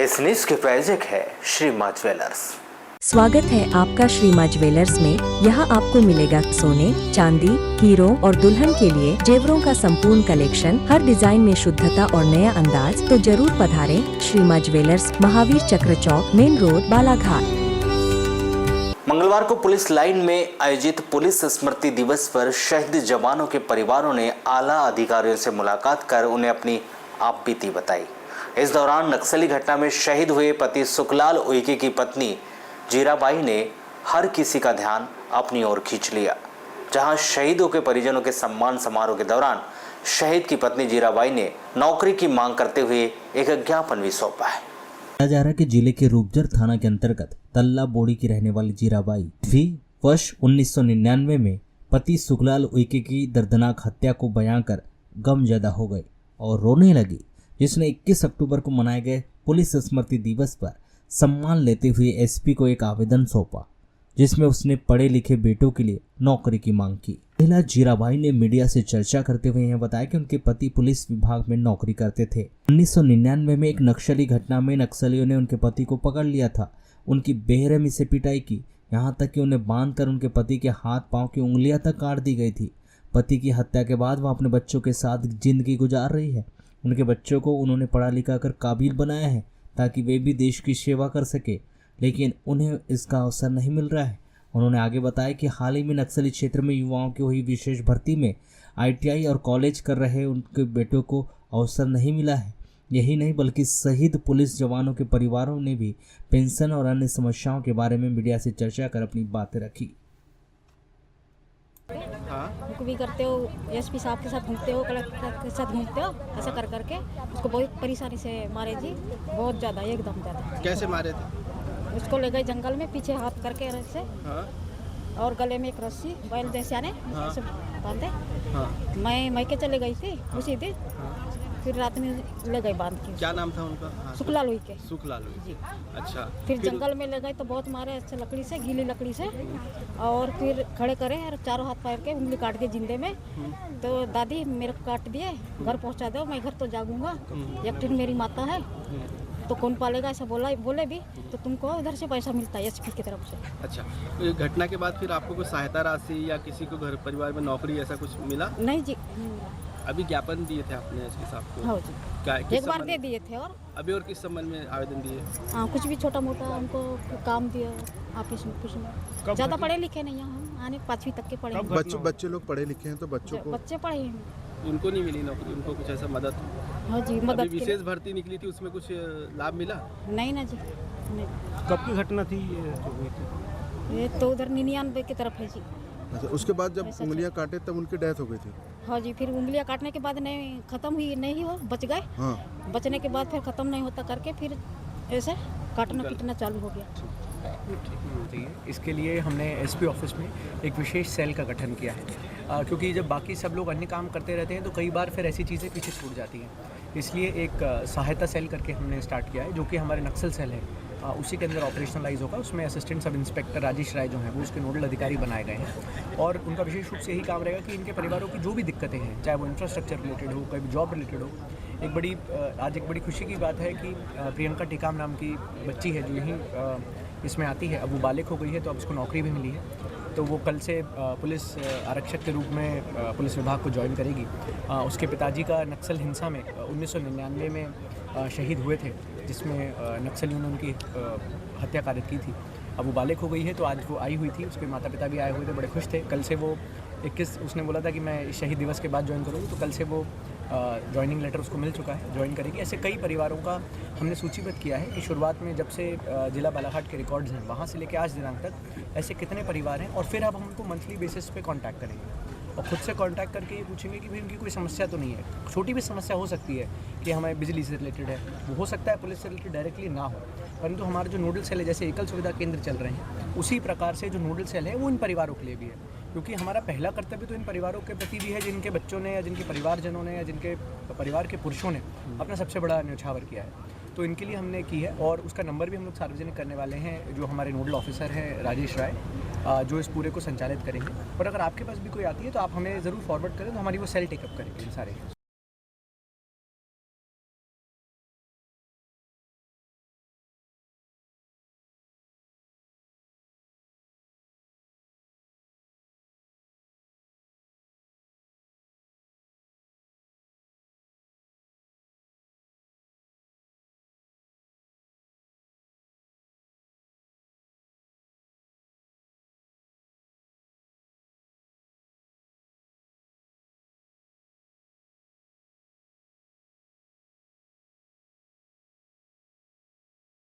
इस न्यूज के प्रायोजक है श्री मां ज्वेलर्स। स्वागत है आपका श्री मां ज्वेलर्स में। यहाँ आपको मिलेगा सोने, चांदी, हीरो और दुल्हन के लिए जेवरों का संपूर्ण कलेक्शन, हर डिजाइन में शुद्धता और नया अंदाज। तो जरूर पधारें श्री मां ज्वेलर्स, महावीर चक्र चौक, मेन रोड, बालाघाट। मंगलवार को पुलिस लाइन में आयोजित पुलिस स्मृति दिवस पर शहीद जवानों के परिवारों ने आला अधिकारियों से मुलाकात कर उन्हें अपनी आपबीती बताई। इस दौरान नक्सली घटना में शहीद हुए पति सुखलाल उइके की पत्नी जीराबाई ने हर किसी का ध्यान अपनी ओर खींच लिया। जहां शहीदों के परिजनों के सम्मान समारोह के दौरान शहीद की पत्नी जीराबाई ने नौकरी की मांग करते हुए एक ज्ञापन भी सौंपा है। बताया जा रहा है कि जिले के रूपजर थाना के अंतर्गत तल्ला बोड़ी की रहने वाली जीराबाई भी वर्ष 1999 में पति सुखलाल उइके की दर्दनाक हत्या को बयां कर गमजदा हो गई और रोने लगी, जिसने 21 अक्टूबर को मनाए गए पुलिस स्मृति दिवस पर सम्मान लेते हुए एसपी को एक आवेदन सौंपा, जिसमें उसने पढ़े लिखे बेटों के लिए नौकरी की मांग की। महिला जीराबाई ने मीडिया से चर्चा करते हुए यह बताया कि उनके पति पुलिस विभाग में नौकरी करते थे। 1999 में एक नक्सली घटना में नक्सलियों ने उनके पति को पकड़ लिया था। उनकी बेरहमी से पिटाई की, यहाँ तक कि उन्हें बांधकर उनके पति के हाथ पांव की उंगलियां तक काट दी गई थी। पति की हत्या के बाद वह अपने बच्चों के साथ जिंदगी गुजार रही है। उनके बच्चों को उन्होंने पढ़ा लिखा कर काबिल बनाया है ताकि वे भी देश की सेवा कर सके, लेकिन उन्हें इसका अवसर नहीं मिल रहा है। उन्होंने आगे बताया कि हाल ही में नक्सली क्षेत्र में युवाओं की हुई विशेष भर्ती में आईटीआई और कॉलेज कर रहे उनके बेटों को अवसर नहीं मिला है। यही नहीं बल्कि शहीद पुलिस जवानों के परिवारों ने भी पेंशन और अन्य समस्याओं के बारे में मीडिया से चर्चा कर अपनी बातें रखी। उनको भी करते हो, एसपी साहब के साथ घूमते हो, कलेक्टर के साथ घूमते हो, ऐसा कर करके उसको बहुत परेशानी से मारे जी, बहुत ज़्यादा, एकदम ज़्यादा। कैसे मारे थे? उसको ले गए जंगल में, पीछे हाथ करके रस्से। हाँ? और गले में एक रस्सी बैल जैसे आने ऐसे बांधे। हाँ? मैं मैके चले गई थी उसी दिन। फिर रात में ले गए बांध के। क्या नाम था उनका? हाँ, सुखलाल उइके। सुखलाल जी। अच्छा। फिर जंगल में ले गए तो बहुत मारे ऐसे लकड़ी से, गीली लकड़ी से, और फिर खड़े करे और चारों हाथ पैर के उंगली काट दिए जिंदे में। तो दादी मेरे को काट दिए, घर पहुंचा दो, मैं घर तो जागूंगा, एक दिन मेरी माता है तो कौन पालेगा, ऐसा बोले भी तो तुमको इधर से पैसा मिलता है एसपी की तरफ से। अच्छा, तो ये घटना के बाद फिर आपको कोई सहायता राशि या किसी को घर परिवार में नौकरी ऐसा कुछ मिला? नहीं जी। अभी ज्ञापन दिए थे आपने एसपी साहब को? हाँ जी, क्या एक बार दे दिए थे। और अभी और किस संबंध में आवेदन दिए? हाँ, कुछ भी छोटा मोटा हमको काम दिया ऑफिस में, कुछ नहीं। ज़्यादा पढ़े लिखे नहीं हैं हम, आने 5वीं तक के पढ़े हैं। बच्चे लोग पढ़े लिखे हैं तो बच्चे पढ़े हैं। उनको नहीं मिली नौकरी, उनको कुछ ऐसा मदद? हाँ जी, मदद। अभी विशेष भर्ती निकली थी, उसमें कुछ लाभ मिला? नहीं ना जी, नहीं। कब की घटना थी ये? ये तो उधर 99 की तरफ है जी। अच्छा, उसके बाद जब उंगलियां काटे तब उनकी डेथ हो गई थी? हाँ जी, फिर उंगलियां काटने के बाद नहीं खत्म हुई, नहीं हो बच गए। हाँ। बचने के बाद फिर खत्म नहीं होता करके फिर ऐसे काटना पीटना चालू हो गया। इसके लिए हमने एसपी ऑफिस में एक विशेष सेल का गठन किया है, क्योंकि जब बाकी सब लोग अन्य काम करते रहते हैं तो कई बार फिर ऐसी चीज़ें पीछे छूट जाती हैं। इसलिए एक सहायता सेल करके हमने स्टार्ट किया है, जो कि हमारे नक्सल सेल है, उसी के अंदर ऑपरेशनलाइज होगा। उसमें असिस्टेंट सब इंस्पेक्टर राजेश राय जो हैं वो उसके नोडल अधिकारी बनाए गए हैं, और उनका विशेष रूप से यही काम रहेगा कि इनके परिवारों की जो भी दिक्कतें हैं, चाहे वो इंफ्रास्ट्रक्चर रिलेटेड हो, कभी जॉब रिलेटेड हो। आज एक बड़ी खुशी की बात है कि प्रियंका टेकाम नाम की बच्ची है जो यहीं इसमें आती है, अब वो बालिग हो गई है, तो अब उसको नौकरी भी मिली है। तो वो कल से पुलिस आरक्षक के रूप में पुलिस विभाग को ज्वाइन करेगी। उसके पिताजी का नक्सल हिंसा में 1999 में शहीद हुए थे, जिसमें नक्सलियों ने उनकी हत्या कारित की थी। अब वो बालिग हो गई है, तो आज वो आई हुई थी, उसके माता पिता भी आए हुए थे, बड़े खुश थे। कल से वो 21 उसने बोला था कि मैं शहीद दिवस के बाद ज्वाइन करूँगी, तो कल से वो ज्वाइनिंग लेटर उसको मिल चुका है, ज्वाइन करेगी। ऐसे कई परिवारों का हमने सूचीबद्ध किया है कि शुरुआत में जब से जिला बालाघाट के रिकॉर्ड्स हैं, वहाँ से लेकर आज दिनांक तक ऐसे कितने परिवार हैं, और फिर अब हम उनको मंथली बेसिस पे कांटेक्ट करेंगे और ख़ुद से कांटेक्ट करके ये पूछेंगे कि भाई उनकी कोई समस्या तो नहीं है। छोटी भी समस्या हो सकती है कि हमें बिजली से रिलेटेड है, वो हो सकता है पुलिस से रिलेटेड डायरेक्टली ना हो, परंतु हमारे जो नोडल सेल है, जैसे एकल सुविधा केंद्र चल रहे हैं, उसी प्रकार से जो नोडल सेल है वो इन परिवारों के लिए भी है, क्योंकि हमारा पहला कर्तव्य तो इन परिवारों के प्रति भी है जिनके बच्चों ने या जिनके परिवारजनों ने या जिनके परिवार के पुरुषों ने अपना सबसे बड़ा न्यौछावर किया है। तो इनके लिए हमने की है, और उसका नंबर भी हम लोग सार्वजनिक करने वाले हैं, जो हमारे नोडल ऑफिसर हैं राजेश राय, जो इस पूरे को संचालित करेंगे। और अगर आपके पास भी कोई आती है तो आप हमें ज़रूर फॉरवर्ड करें, तो हमारी वो सेल टेकअप करेंगे सारे।